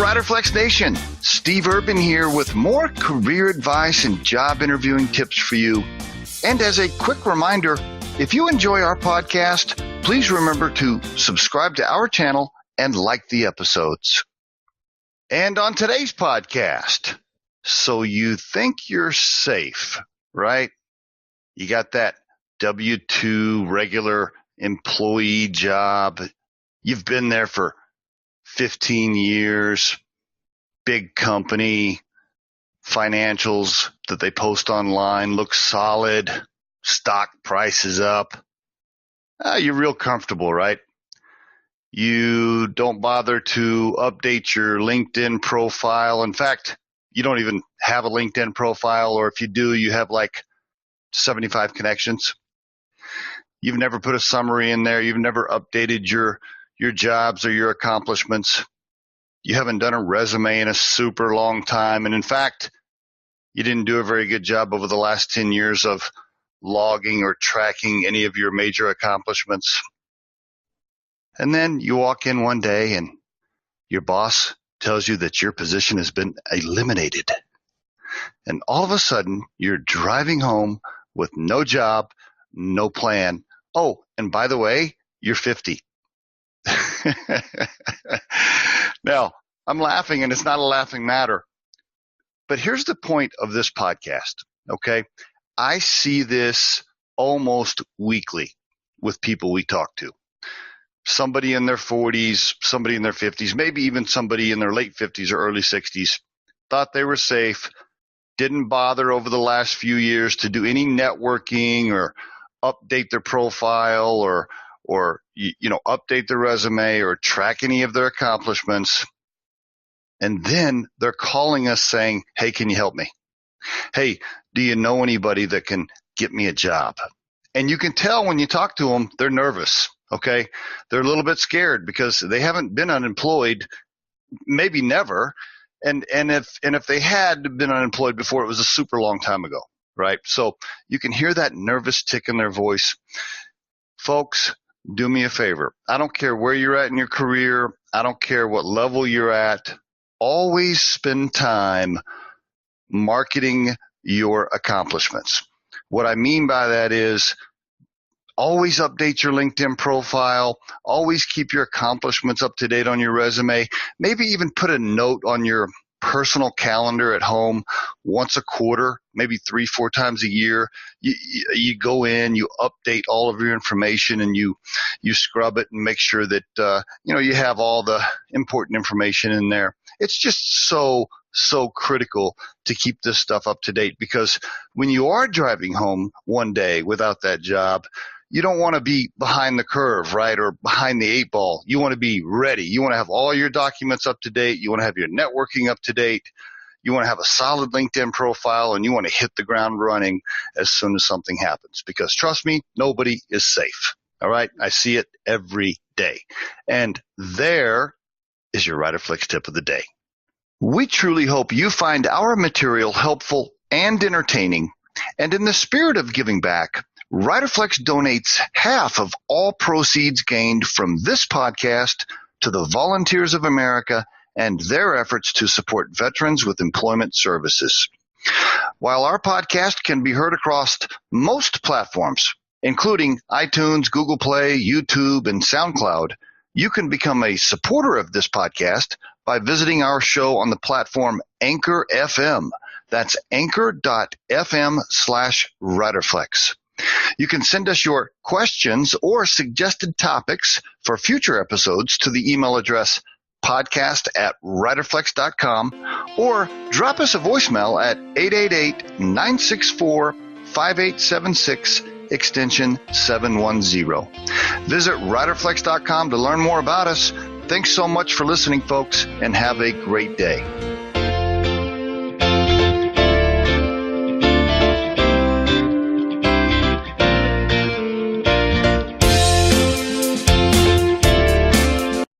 Riderflex Nation. Steve Urban here with more career advice and job interviewing tips for you. And as a quick reminder, if you enjoy our podcast, please remember to subscribe to our channel and like the episodes. And on today's podcast, so you think you're safe, right? You got that W-2 regular employee job. You've been there for 15 years, big company, financials that they post online look solid, stock price is up. You're real comfortable, right? You don't bother to update your LinkedIn profile. In fact, you don't even have a LinkedIn profile, or if you do, you have like 75 connections. You've never put a summary in there. You've never updated your jobs or your accomplishments. You haven't done a resume in a super long time. And in fact, you didn't do a very good job over the last 10 years of logging or tracking any of your major accomplishments. And then you walk in one day and your boss tells you that your position has been eliminated. And all of a sudden, you're driving home with no job, no plan. Oh, and by the way, you're 50. Now, I'm laughing, and it's not a laughing matter. But here's the point of this podcast, okay? I see this almost weekly with people we talk to. Somebody in their 40s, somebody in their 50s, maybe even somebody in their late 50s or early 60s, thought they were safe, didn't bother over the last few years to do any networking or update their profile or update their resume or track any of their accomplishments. And then they're calling us saying, hey, can you help me? Hey, do you know anybody that can get me a job? And you can tell when you talk to them, they're nervous, okay? They're a little bit scared because they haven't been unemployed, maybe never. And if they had been unemployed before, it was a super long time ago, right? So you can hear that nervous tick in their voice. Folks, do me a favor. I don't care where you're at in your career. I don't care what level you're at. Always spend time marketing your accomplishments. What I mean by that is always update your LinkedIn profile. Always keep your accomplishments up to date on your resume. Maybe even put a note on your personal calendar at home once a quarter, maybe 3-4 times a year. You go in, you update all of your information, and you scrub it and make sure that you have all the important information in there. It's just so critical to keep this stuff up to date, because when you are driving home one day without that job, you don't want to be behind the curve, right, or behind the 8 ball. You want to be ready. You want to have all your documents up to date. You want to have your networking up to date. You want to have a solid LinkedIn profile, and you want to hit the ground running as soon as something happens, because trust me, nobody is safe. All right. I see it every day. And there is your Riderflex tip of the day. We truly hope you find our material helpful and entertaining. And in the spirit of giving back, Riderflex donates half of all proceeds gained from this podcast to the Volunteers of America and their efforts to support veterans with employment services. While our podcast can be heard across most platforms, including iTunes, Google Play, YouTube, and SoundCloud, you can become a supporter of this podcast by visiting our show on the platform Anchor FM. That's anchor.fm/Riderflex. You can send us your questions or suggested topics for future episodes to the email address podcast@riderflex.com, or drop us a voicemail at 888-964-5876, extension 710. Visit riderflex.com to learn more about us. Thanks so much for listening, folks, and have a great day.